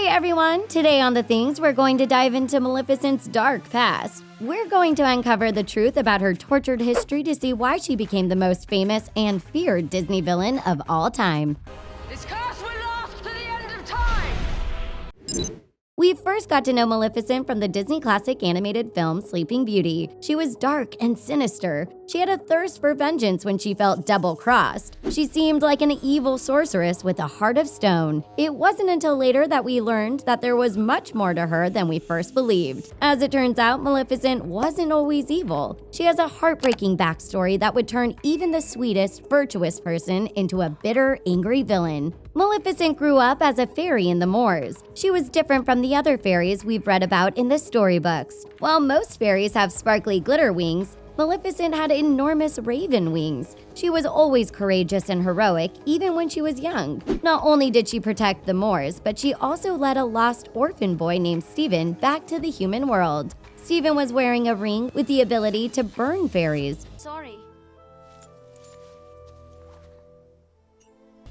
Hey everyone! Today on The Things, we're going to dive into Maleficent's dark past. We're going to uncover the truth about her tortured history to see why she became the most famous and feared Disney villain of all time. This curse will last to the end of time! We first got to know Maleficent from the Disney classic animated film Sleeping Beauty. She was dark and sinister. She had a thirst for vengeance when she felt double-crossed. She seemed like an evil sorceress with a heart of stone. It wasn't until later that we learned that there was much more to her than we first believed. As it turns out, Maleficent wasn't always evil. She has a heartbreaking backstory that would turn even the sweetest, virtuous person into a bitter, angry villain. Maleficent grew up as a fairy in the moors. She was different from the other fairies we've read about in the storybooks. While most fairies have sparkly glitter wings, Maleficent had enormous raven wings. She was always courageous and heroic, even when she was young. Not only did she protect the moors, but she also led a lost orphan boy named Stephen back to the human world. Stephen was wearing a ring with the ability to burn fairies. Sorry.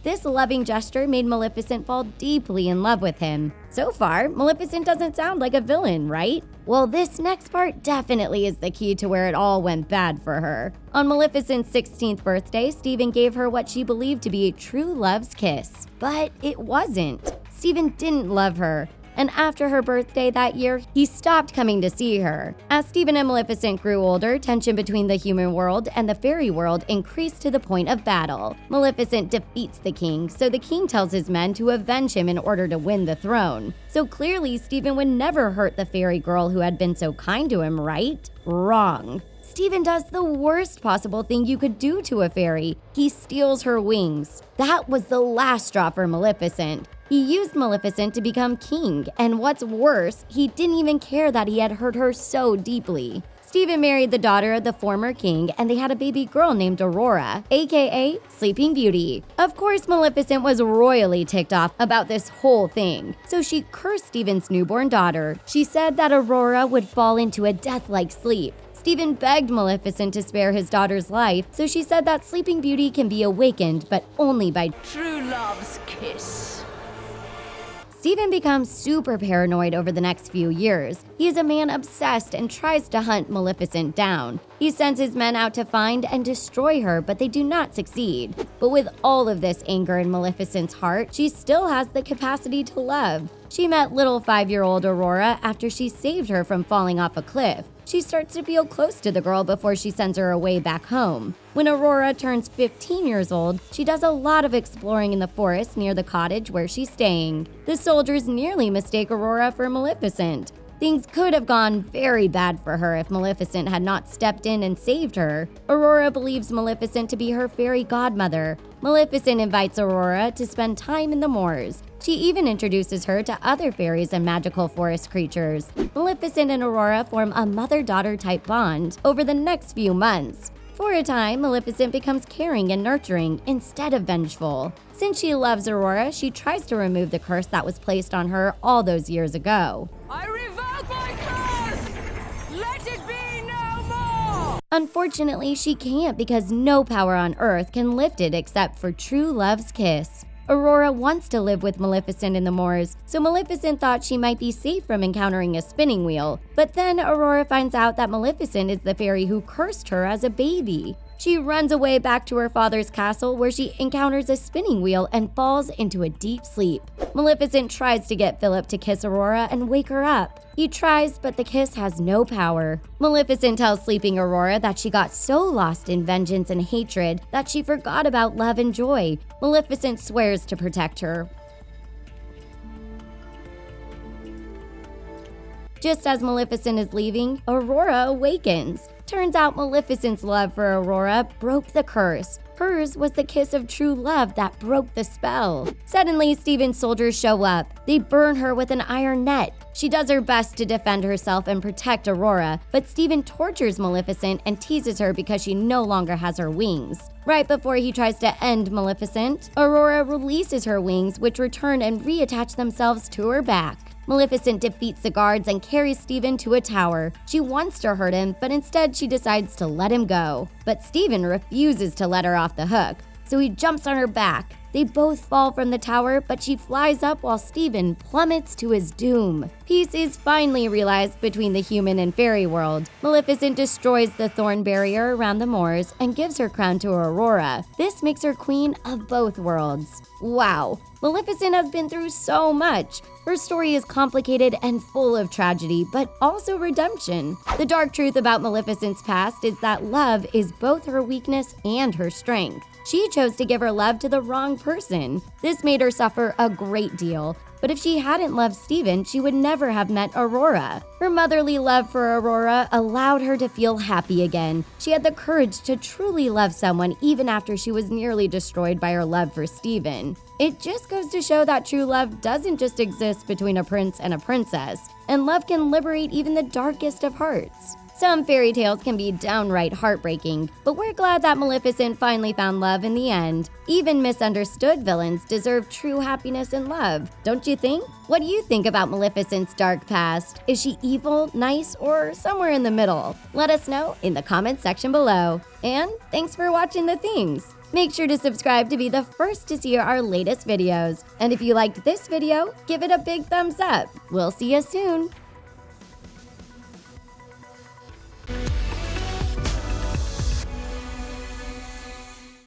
This loving gesture made Maleficent fall deeply in love with him. So far, Maleficent doesn't sound like a villain, right? Well, this next part definitely is the key to where it all went bad for her. On Maleficent's 16th birthday, Stephen gave her what she believed to be a true love's kiss. But it wasn't. Stephen didn't love her. And after her birthday that year, he stopped coming to see her. As Stephen and Maleficent grew older, tension between the human world and the fairy world increased to the point of battle. Maleficent defeats the king, so the king tells his men to avenge him in order to win the throne. So clearly, Stephen would never hurt the fairy girl who had been so kind to him, right? Wrong. Stephen does the worst possible thing you could do to a fairy. He steals her wings. That was the last straw for Maleficent. He used Maleficent to become king, and what's worse, he didn't even care that he had hurt her so deeply. Stephen married the daughter of the former king, and they had a baby girl named Aurora, aka Sleeping Beauty. Of course, Maleficent was royally ticked off about this whole thing, so she cursed Stephen's newborn daughter. She said that Aurora would fall into a death-like sleep. Stephen begged Maleficent to spare his daughter's life, so she said that Sleeping Beauty can be awakened, but only by True love's kiss. Stephen becomes super paranoid over the next few years. He is a man obsessed and tries to hunt Maleficent down. He sends his men out to find and destroy her, but they do not succeed. But with all of this anger in Maleficent's heart, she still has the capacity to love. She met little 5-year-old Aurora after she saved her from falling off a cliff. She starts to feel close to the girl before she sends her away back home. When Aurora turns 15 years old, she does a lot of exploring in the forest near the cottage where she's staying. The soldiers nearly mistake Aurora for Maleficent. Things could have gone very bad for her if Maleficent had not stepped in and saved her. Aurora believes Maleficent to be her fairy godmother. Maleficent invites Aurora to spend time in the moors. She even introduces her to other fairies and magical forest creatures. Maleficent and Aurora form a mother-daughter type bond over the next few months. For a time, Maleficent becomes caring and nurturing instead of vengeful. Since she loves Aurora, she tries to remove the curse that was placed on her all those years ago. I revoke my curse! Let it be no more! Unfortunately, she can't because no power on earth can lift it except for true love's kiss. Aurora wants to live with Maleficent in the moors, so Maleficent thought she might be safe from encountering a spinning wheel. But then Aurora finds out that Maleficent is the fairy who cursed her as a baby. She runs away back to her father's castle where she encounters a spinning wheel and falls into a deep sleep. Maleficent tries to get Philip to kiss Aurora and wake her up. He tries, but the kiss has no power. Maleficent tells sleeping Aurora that she got so lost in vengeance and hatred that she forgot about love and joy. Maleficent swears to protect her. Just as Maleficent is leaving, Aurora awakens. Turns out Maleficent's love for Aurora broke the curse. Hers was the kiss of true love that broke the spell. Suddenly, Stephen's soldiers show up. They burn her with an iron net. She does her best to defend herself and protect Aurora, but Stephen tortures Maleficent and teases her because she no longer has her wings. Right before he tries to end Maleficent, Aurora releases her wings, which return and reattach themselves to her back. Maleficent defeats the guards and carries Stephen to a tower. She wants to hurt him, but instead she decides to let him go. But Stephen refuses to let her off the hook, so he jumps on her back. They both fall from the tower, but she flies up while Steven plummets to his doom. Peace is finally realized between the human and fairy world. Maleficent destroys the thorn barrier around the moors and gives her crown to Aurora. This makes her queen of both worlds. Wow, Maleficent has been through so much. Her story is complicated and full of tragedy, but also redemption. The dark truth about Maleficent's past is that love is both her weakness and her strength. She chose to give her love to the wrong person. This made her suffer a great deal. But if she hadn't loved Steven, she would never have met Aurora. Her motherly love for Aurora allowed her to feel happy again. She had the courage to truly love someone even after she was nearly destroyed by her love for Steven. It just goes to show that true love doesn't just exist between a prince and a princess, and love can liberate even the darkest of hearts. Some fairy tales can be downright heartbreaking, but we're glad that Maleficent finally found love in the end. Even misunderstood villains deserve true happiness and love, don't you think? What do you think about Maleficent's dark past? Is she evil, nice, or somewhere in the middle? Let us know in the comments section below. And thanks for watching The Things. Make sure to subscribe to be the first to see our latest videos. And if you liked this video, give it a big thumbs up. We'll see you soon.